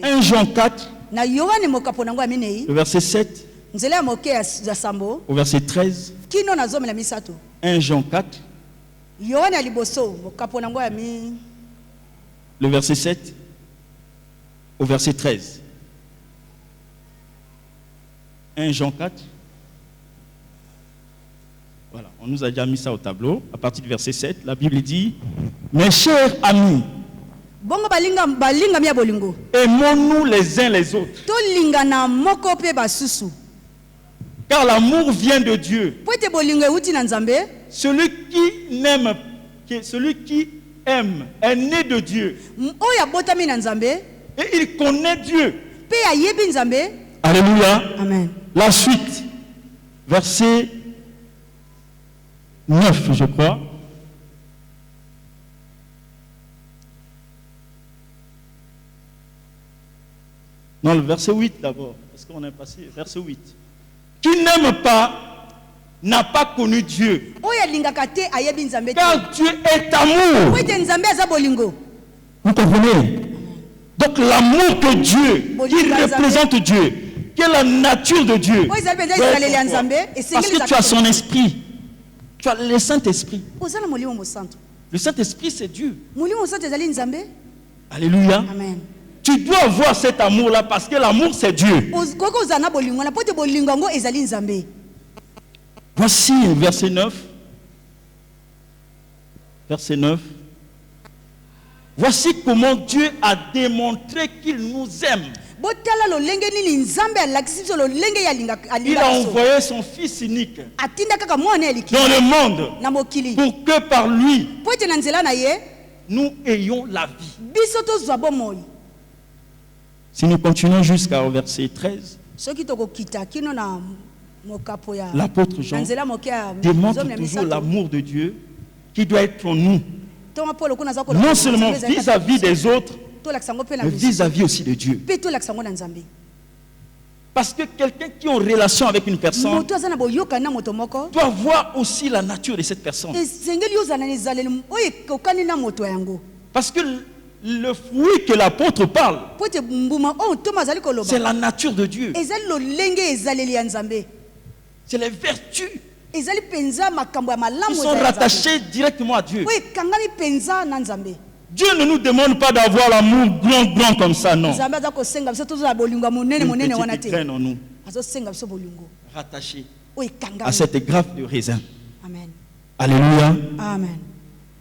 1 Jean 4, le verset 7 au verset 13. 1 Jean 4, le verset 7 au verset 13. 1 Jean 4. Voilà, on nous a déjà mis ça au tableau. À partir du verset 7, la Bible dit: mes chers amis, aimons-nous les uns les autres, car l'amour vient de Dieu. Celui qui aime est né de Dieu et il connaît Dieu. Alléluia. Amen. La suite, verset 9, je crois. Non, le verset 8 d'abord, parce qu'on est passé, verset 8. Qui n'aime pas n'a pas connu Dieu. Car Dieu est amour. Vous comprenez? Donc l'amour que Dieu, qui représente Dieu, qui est la nature de Dieu, parce que tu as son esprit, tu as le Saint-Esprit. Le Saint-Esprit, c'est Dieu. Alléluia. Amen. Tu dois avoir cet amour-là parce que l'amour, c'est Dieu. Voici verset 9. Verset 9. Voici comment Dieu a démontré qu'il nous aime. Il a envoyé son Fils unique dans le monde pour que par lui, nous ayons la vie. Si nous continuons jusqu'au verset 13, l'apôtre Jean démontre toujours l'amour de Dieu qui doit être en nous. Non seulement vis-à-vis des autres, mais vis-à-vis aussi de Dieu. Parce que quelqu'un qui est en relation avec une personne doit voir aussi la nature de cette personne. Parce que le fruit que l'apôtre parle, c'est la nature de Dieu. C'est les vertus qui sont rattachées directement à Dieu. Dieu ne nous demande pas d'avoir l'amour grand comme ça, non. Une petite graine en nous, rattachée à cette grappe de raisin. Amen. Alléluia. Amen.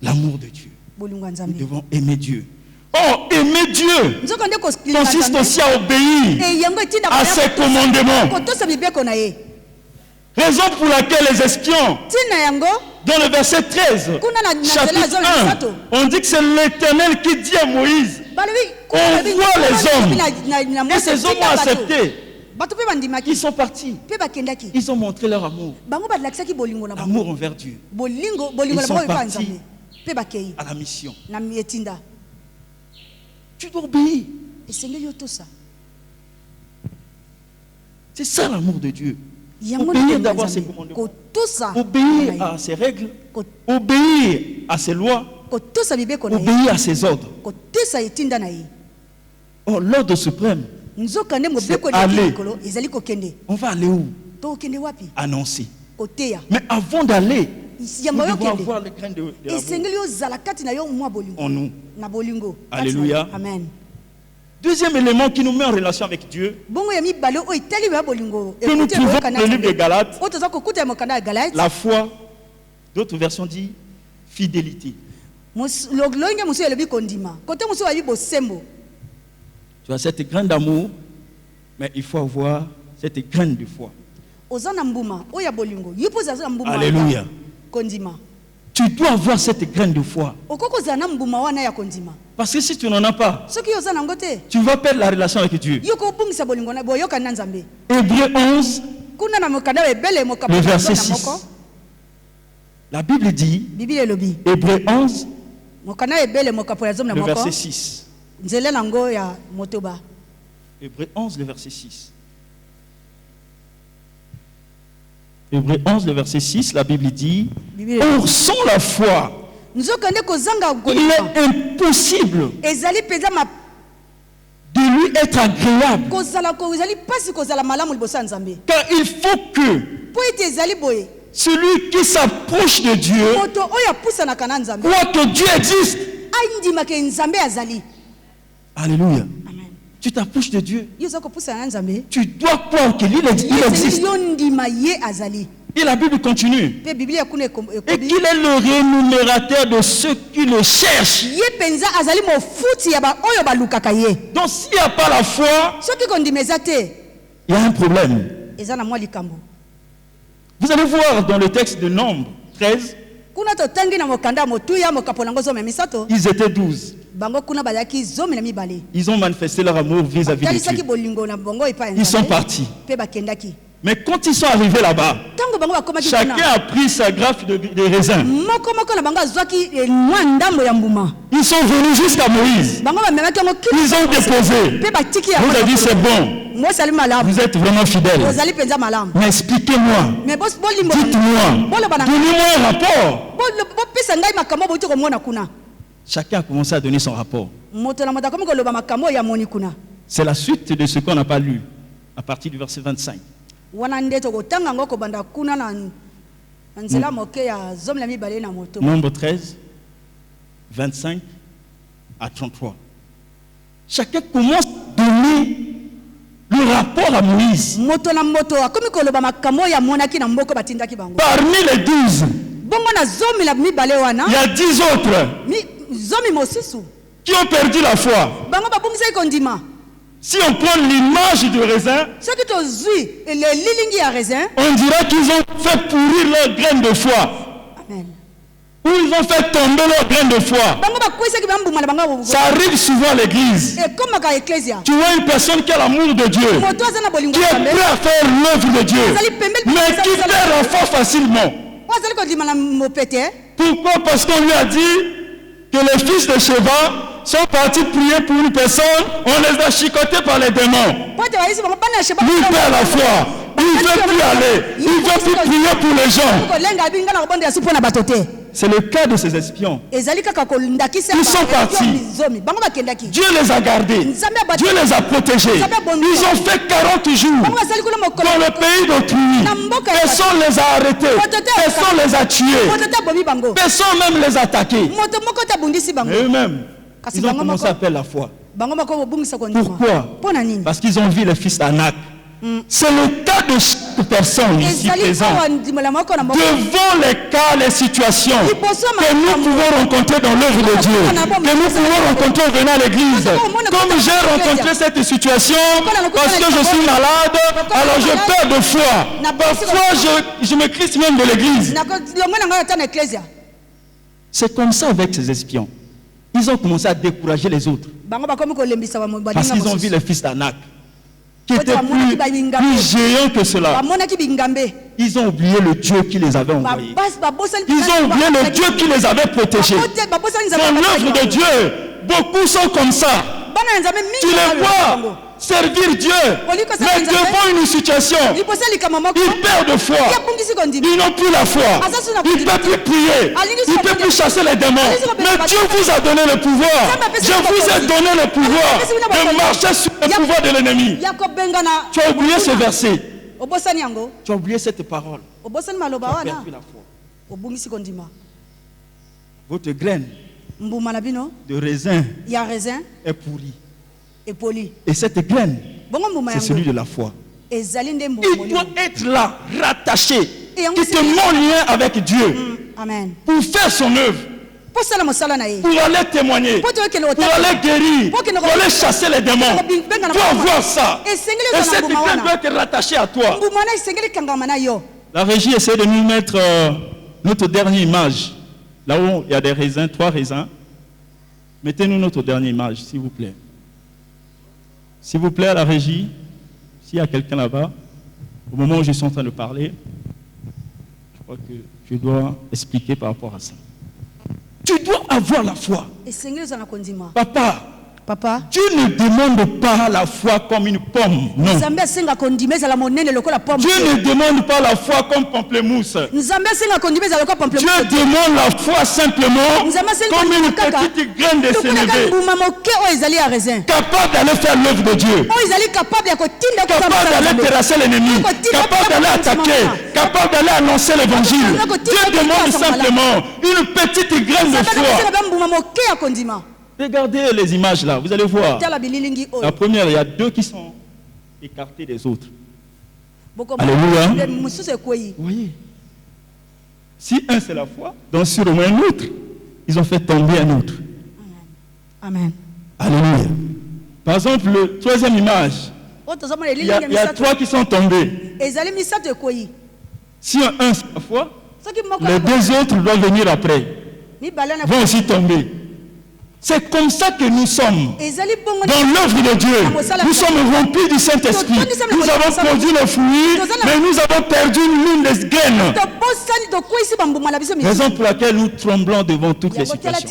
L'amour de Dieu. Nous devons aimer Dieu. Oh, aimer Dieu consiste aussi à obéir à ses commandements. Raison pour laquelle les espions, dans le verset 13, chapitre 1, on dit que c'est l'Éternel qui dit à Moïse: on voit les hommes. Et ces hommes ont accepté. Ils sont partis. Ils ont montré leur amour. L'amour envers Dieu. Ils sont partis à la mission. Tu dois obéir. C'est ça l'amour de Dieu. Obéir d'avoir ses commandements. Obéir à ses règles. Obéir à ses lois. Obéir à ses ordres. Oh, l'ordre suprême, c'est aller. On va aller où? Annoncer. Mais avant d'aller, nous devons avoir le grain de l'amour en nous. Alléluia. Amen. Deuxième élément qui nous met en relation avec Dieu, que nous trouvons dans le livre de Galates, la foi, d'autres versions disent fidélité. Tu as cette graine d'amour, mais il faut avoir cette graine de foi. Alléluia. Tu dois avoir cette graine de foi. Parce que si tu n'en as pas, tu vas perdre la relation avec Dieu. Hébreux 11, Le verset 6. La Bible dit, Hébreux 11, le verset 6. Hébreux 11, le verset 6. Hébreux 11, le verset 6, la Bible dit, or sans la foi, il est impossible de lui être agréable. Car il faut que celui qui s'approche de Dieu croit que Dieu existe. Alléluia. Tu t'approches de Dieu. Tu dois croire qu'il existe. Et la Bible continue. Et qu'il est le rémunérateur de ceux qui le cherchent. Donc s'il n'y a pas la foi, il y a un problème. Vous allez voir dans le texte de Nombre 13, ils étaient 12. Ils ont manifesté leur amour vis-à-vis de Dieu. Ils sont partis. Mais quand ils sont arrivés là-bas, chacun a pris sa graffe de raisin. Ils sont venus jusqu'à Moïse. Ils ont déposé. Vous avez dit c'est bon. Vous êtes vraiment fidèles. Mais expliquez-moi. Dites-moi. Donnez-moi un rapport. Chacun a commencé à donner son rapport. C'est la suite de ce qu'on n'a pas lu à partir du verset 25. Nombre 13, 25 à 33. Chacun commence à donner le rapport à Moïse. Parmi les 12, il y a 10 autres qui ont perdu la foi. Si on prend l'image du raisin, on dira qu'ils ont fait pourrir leur graine de foi. Ou ils ont fait tomber leur graine de foi. Ça arrive souvent à l'église. Tu vois une personne qui a l'amour de Dieu, qui est prêt à faire l'œuvre de Dieu, mais qui perd la foi facilement. Pourquoi? Parce qu'on lui a dit que les fils de Sheba sont partis prier pour une personne, on les a chicotés par les démons. Lui perd la foi, il ne veut plus aller, il ne veut plus prier pour les gens. C'est le cas de ces espions. Ils sont partis. Dieu les a gardés. Dieu les a protégés. Ils ont fait 40 jours dans le pays d'autrui. Personne ne les a arrêtés. Personne ne les a tués. Personne même les a attaqués. Mais eux-mêmes, ils ont commencé à perdre la foi. Pourquoi? Parce qu'ils ont vu les fils d'Anak. C'est le cas de chaque personne ici présente. Devant les cas, les situations que nous pouvons rencontrer dans l'œuvre de Dieu, que nous pouvons rencontrer en venant à l'église. Comme j'ai rencontré cette situation, parce que je suis malade, alors je perds de foi. Parfois, je me crispe même de l'église. C'est comme ça avec ces espions. Ils ont commencé à décourager les autres. Parce qu'ils ont vu les fils d'Anak, qui étaient plus géants que cela. Ils ont oublié le Dieu qui les avait envoyés. Ils ont oublié le Dieu qui les avait protégés. Dans l'œuvre de Dieu, beaucoup sont comme ça. Tu les vois servir Dieu, mais devant une situation, ils perdent de foi. Ils n'ont plus la foi. Ils ne peuvent plus prier. Ils ne peuvent plus chasser les démons. Mais Dieu vous a donné le pouvoir. Je vous ai donné le pouvoir de marcher sur le pouvoir de l'ennemi. Tu as oublié ce verset. Tu as oublié cette parole. Tu as perdu la foi. Votre graine de raisin est pourrie. Et cette graine, c'est celui de la foi. Il doit être là, rattaché, qui en lien avec Dieu, pour faire son œuvre, pour aller témoigner, pour aller guérir, pour aller chasser les démons. Tu dois avoir ça. Et cette graine doit être rattachée à toi. La régie essaie de nous mettre notre dernière image. Là où il y a des raisins, 3 raisins. Mettez-nous notre dernière image, s'il vous plaît. S'il vous plaît, à la régie, s'il y a quelqu'un là-bas. Au moment où je suis en train de parler, je crois que je dois expliquer par rapport à ça. Tu dois avoir la foi. Papa, Dieu ne demande pas la foi comme une pomme, non. Dieu ne demande pas la foi comme pamplemousse. Dieu demande la foi simplement comme une petite graine de sénévé, capable d'aller faire l'œuvre de Dieu, capable d'aller terrasser l'ennemi, capable d'aller attaquer, capable d'aller annoncer l'évangile. Dieu demande simplement une petite graine de foi. Regardez les images là, vous allez voir. La première, il y a deux qui sont écartés des autres. Alléluia. Vous voyez, si un c'est la foi, donc sur au moins un autre, ils ont fait tomber un autre. Amen. Alléluia. Par exemple, la troisième image, il y a trois qui sont tombés. Si un c'est la foi, les deux autres doivent venir après, vont aussi tomber. C'est comme ça que nous sommes dans l'œuvre de Dieu. Nous sommes remplis du Saint-Esprit. Nous avons produit le fruit, mais nous avons perdu l'une des graines. Raison pour laquelle nous tremblons devant toutes les situations.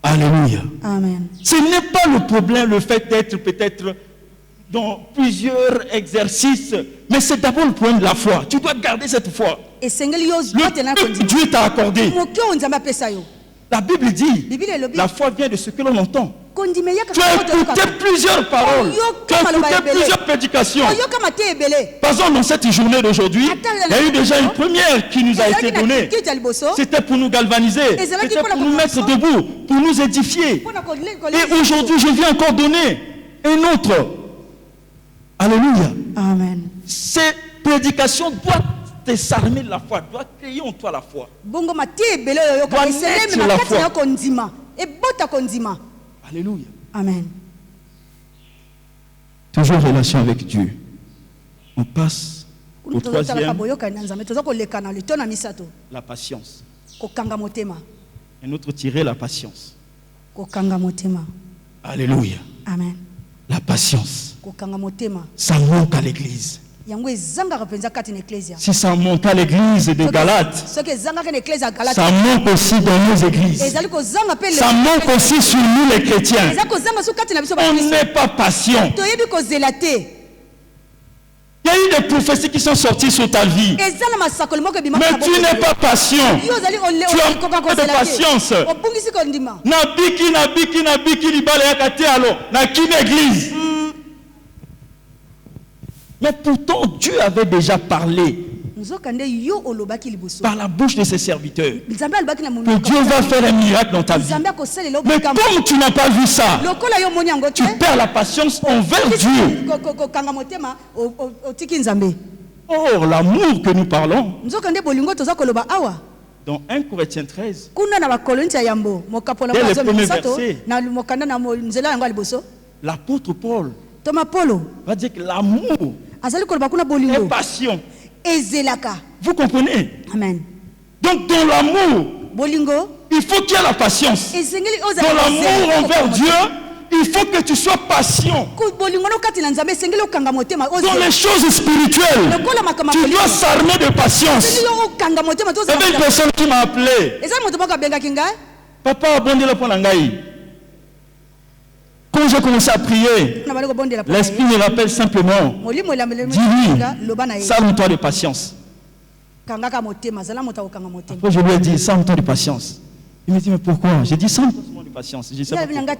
Alléluia. Amen. Ce n'est pas le problème, le fait d'être peut-être dans plusieurs exercices, mais c'est d'abord le problème de la foi. Tu dois garder cette foi. Le que Dieu t'a accordé. La Bible dit, la foi vient de ce que l'on entend. Tu as écouté plusieurs paroles, tu as écouté plusieurs prédications. Par exemple, dans cette journée d'aujourd'hui, il y a eu déjà une première qui nous a été donnée. C'était pour nous galvaniser, c'était pour nous mettre debout, pour nous édifier. Et aujourd'hui, je viens encore donner un autre. Alléluia. Amen. Ces prédications doivent t'armer de la foi, doivent créer en toi la foi. Alléluia. Amen. Toujours relation avec Dieu. On passe au troisième. La patience. Un autre tiré, la patience. Alléluia. Amen. La patience. Ça manque à l'église. Si ça manque à l'église de Galate, ça manque aussi dans nos églises. Ça manque aussi sur nous les chrétiens. On n'est pas patient. Il y a eu des prophéties qui sont sorties sur ta vie. Mais tu n'es pas patient. Tu as pas de patience. Mais pourtant, Dieu avait déjà parlé par la bouche de ses serviteurs que Dieu va faire un miracle dans ta vie. Mais comme tu n'as pas vu ça, tu perds la patience envers Dieu. Or, l'amour que nous parlons, dans 1 Corinthiens 13, dès le premier verset, l'apôtre Paul va dire que l'amour est passion. Vous comprenez? Amen. Donc dans l'amour, il faut qu'il y ait la patience. Dans l'amour envers Dieu, il faut que tu sois patient. Dans les choses spirituelles, tu dois s'armer de patience. Il y avait une personne qui m'a appelé. Papa, abondez-le pour l'angaï. Quand j'ai commencé à prier, l'Esprit me rappelle simplement, dis-lui, salme-toi de patience. Après je lui ai dit, salme-toi de patience. Il me dit, mais pourquoi? J'ai dit, salme-toi de patience. Je sais pas pourquoi.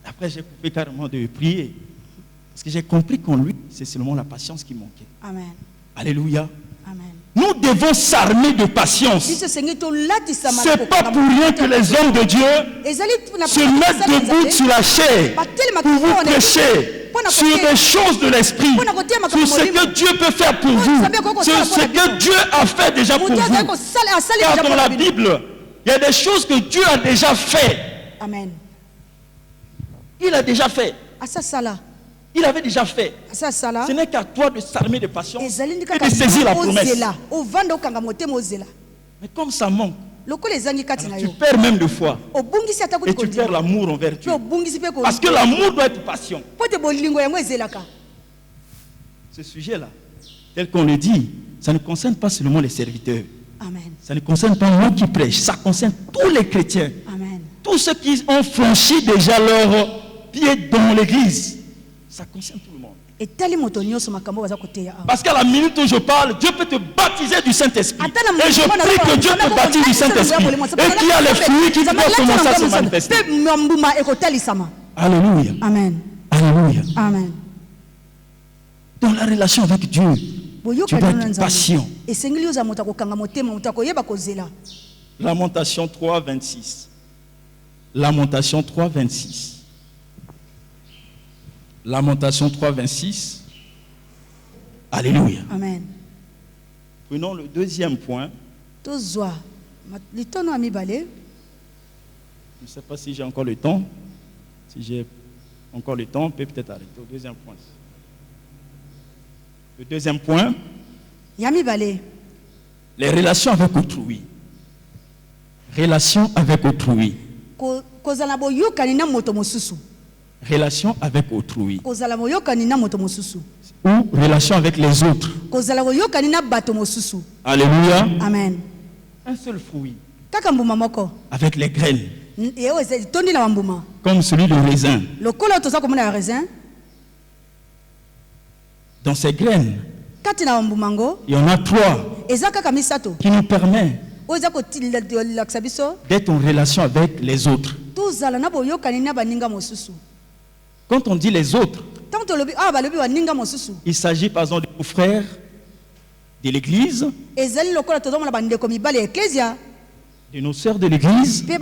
Après j'ai coupé carrément de prier. Parce que j'ai compris qu'en lui, c'est seulement la patience qui manquait. Amen. Alléluia. Amen. Nous devons s'armer de patience. Ce n'est pas pour rien que les hommes de Dieu se mettent debout sur la chair pour vous prêcher sur des choses de l'esprit, sur ce que Dieu peut faire pour vous, sur ce que Dieu a fait déjà pour vous. Car dans la Bible, il y a des choses que Dieu a déjà fait. Amen. Il a déjà fait. Il avait déjà fait. Ce n'est qu'à toi de s'armer de patience et de saisir la promesse. Mais comme ça manque, Alors, tu perds même de foi. Et tu perds l'amour envers Dieu. Parce que l'amour doit être passion. Ce sujet-là, tel qu'on le dit, ça ne concerne pas seulement les serviteurs. Amen. Ça ne concerne pas moi qui prêche, ça concerne tous les chrétiens. Amen. Tous ceux qui ont franchi déjà leur pied dans l'église. Ça concerne tout le monde. Parce qu'à la minute où je parle, Dieu peut te baptiser du Saint-Esprit. Et je prie que Dieu te baptise du Saint-Esprit. Et qu'il y a les fruits qui doivent commencer à se manifester. Alléluia. Amen. Alléluia. Amen. Dans la relation avec Dieu, tu dois être patient. Lamentation 3, 26. Lamentation 3, 26. Lamentation 3, 26. Alléluia. Amen. Prenons le deuxième point. Je ne sais pas si j'ai encore le temps. Si j'ai encore le temps, on peut peut-être arrêter au deuxième point. Le deuxième point. Les relations avec autrui. Relations avec autrui. Relation avec autrui. Ou relation avec les autres. Alléluia. Amen. Un seul fruit. Avec les graines. Comme celui de raisin. Dans ces graines, il y en a 3 qui nous permettent d'être en relation avec les autres. Quand on dit les autres, il s'agit par exemple de nos frères de l'église, de nos sœurs de l'église, et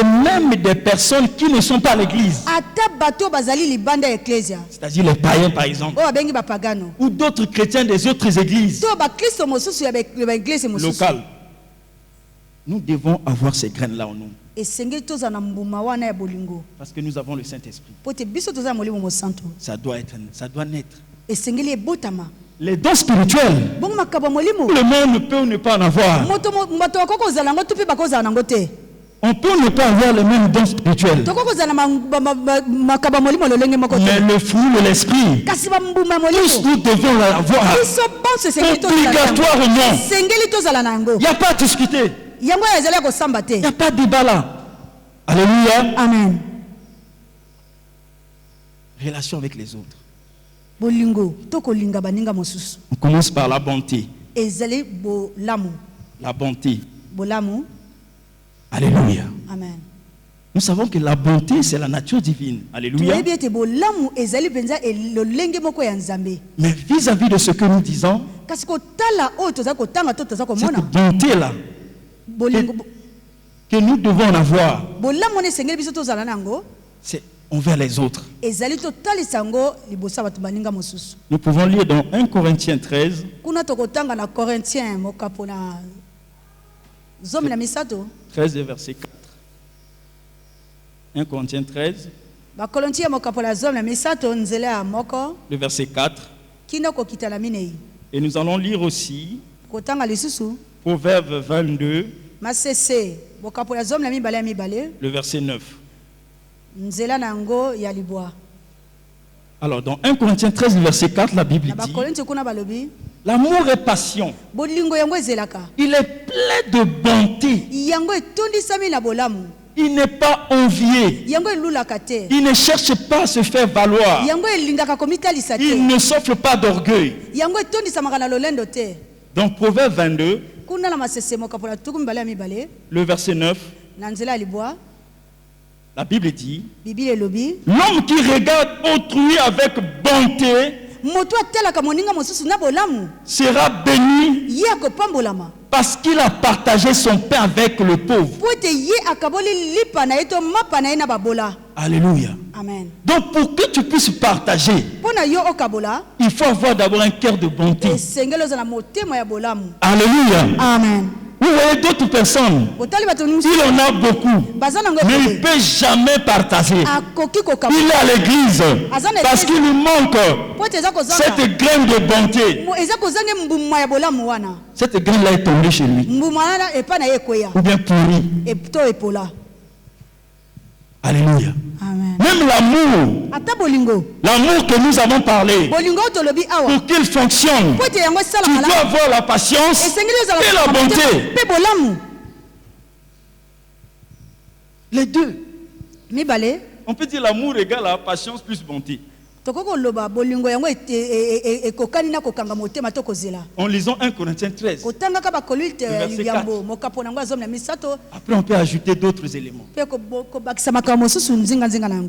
même des personnes qui ne sont pas à l'église. C'est-à-dire les païens par exemple, ou d'autres chrétiens des autres églises locales. Nous devons avoir ces graines-là en nous. Parce que nous avons le Saint-Esprit. Ça doit naître. Les dons spirituels, tout le monde peut ne pas en avoir. On peut ne pas avoir les mêmes dons spirituels. Mais le fruit de l'esprit, tous nous devons l'avoir. Obligatoirement. Il n'y a pas à discuter. Il n'y a pas de débat là. Alléluia. Amen. Relation avec les autres. On commence par la bonté. La bonté. Alléluia. Amen. Nous savons que la bonté, c'est la nature divine. Alléluia. Mais vis-à-vis de ce que nous disons, cette bonté-là que nous devons en avoir, c'est envers les autres. Nous pouvons lire dans 1 Corinthiens 13. 13 verset 4. 1 Corinthiens 13. Le verset 4. Et nous allons lire aussi Proverbe 22. Le verset 9. Alors dans 1 Corinthiens 13, verset 4, la Bible dit: l'amour est passion. Il est plein de bonté. Il n'est pas envié. Il ne cherche pas à se faire valoir. Il ne s'offre pas d'orgueil. Donc Proverbe 22, le verset 9, la Bible dit: l'homme qui regarde autrui avec bonté sera béni parce qu'il a partagé son pain avec le pauvre. Alléluia. Amen. Donc pour que tu puisses partager, il faut avoir d'abord un cœur de bonté. Alléluia. Amen. Vous voyez d'autres personnes, il en a beaucoup, mais il ne peut jamais partager. Il est à l'église parce qu'il lui manque cette graine de bonté. Cette graine-là est tombée chez lui. Ou bien pourrie. Alléluia. Amen. Même l'amour que nous avons parlé, pour qu'il fonctionne, tu dois avoir la patience et la bonté. Les deux. On peut dire l'amour égale à la patience plus bonté. En lisant 1 Corinthiens 13, verset 4. Après on peut ajouter d'autres éléments.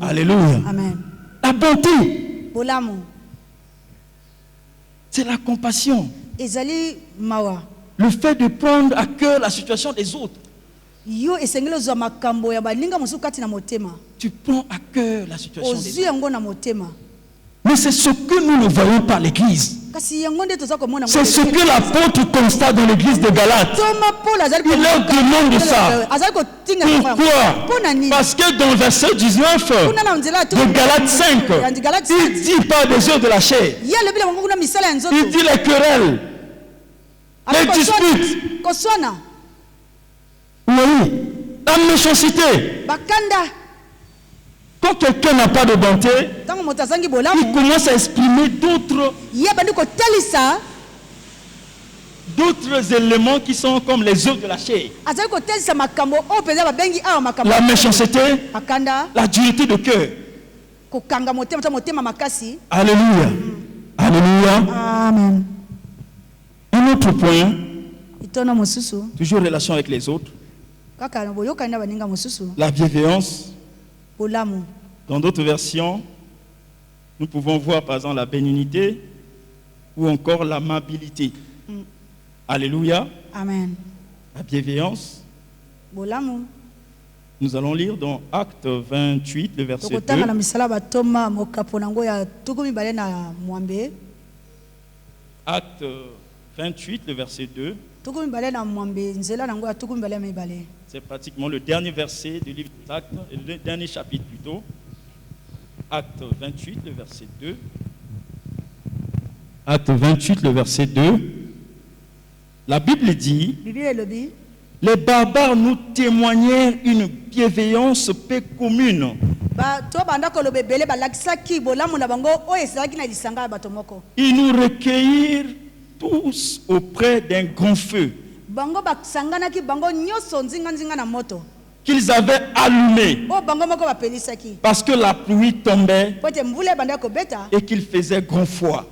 Alléluia. Amen. La bonté, c'est la compassion. Le fait de prendre à cœur la situation des autres. Tu prends à cœur la situation des autres. Mais c'est ce que nous ne voyons pas à l'église. C'est ce que l'apôtre constate dans l'église de Galates. Il leur demande ça. Pourquoi? Parce que dans le verset 19 de Galates 5, il dit pas des œuvres de la chair. Il dit les querelles, les disputes. Oui, la méchanceté. Quand quelqu'un n'a pas de bonté, il commence à exprimer d'autres éléments qui sont comme les œuvres de la chair. La méchanceté, la dureté de cœur. Alléluia. Alléluia. Amen. Un autre point, toujours en relation avec les autres, la bienveillance. Dans d'autres versions, nous pouvons voir par exemple la bénignité ou encore l'amabilité. Alléluia. Amen. La bienveillance. Nous allons lire dans Acte 28, le verset 2. Acte 28, le verset 2. C'est pratiquement le dernier verset du livre d'Actes, le dernier chapitre plutôt. Acte 28, le verset 2. Acte 28, le verset 2. La Bible dit, les barbares nous témoignèrent une bienveillance peu commune. Ils nous recueillirent tous auprès d'un grand feu qu'ils avaient allumé parce que la pluie tombait et qu'il faisait grand froid.